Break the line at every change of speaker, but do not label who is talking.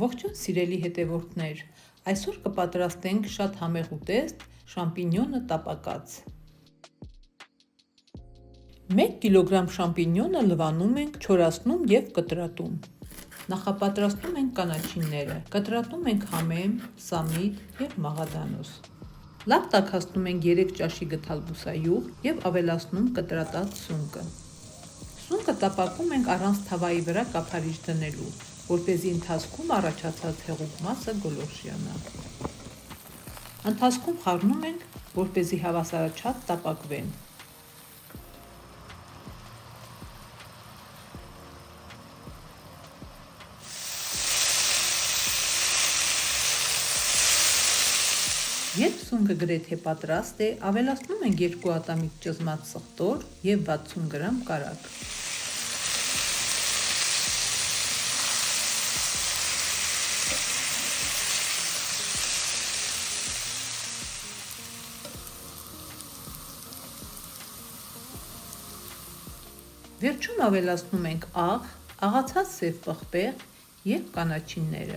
Ողջույն սիրելի հետևորդներ, այսօր կպատրաստենք շատ համեղ ուտեստ շամպինյոնը տապակած։ 1 կիլոգրամ շամպինյոնը լվանում ենք, չորացնում և կտրատում։ Նախապատրաստում ենք կանաչիները, կտրատում ենք համեմ, սամիտ և մաղադանոս։ Լավ տաքացնում ենք 3 ճաշի գդալ բուսայուղ և ավելացնում կտրատած սունկը։ Սունկը տապակում ենք առանց թավայի վրա կափարիչ դնելու, որպեսզի ընթացքում առաջացած հեղուկ մասը գոլորշիանա։ Ընթացքում խառնում ենք, որպեսզի հավասարաչափ տապակվեն։ Երբ սունկը գրեթե պատրաստ է, ավելացնում ենք 2 ատամիկ ճզմած սխտոր և 60 գրամ կարագ։ Վերջում ավելացնում ենք աղ, աղացած սև պղպեղ և կանաչիները։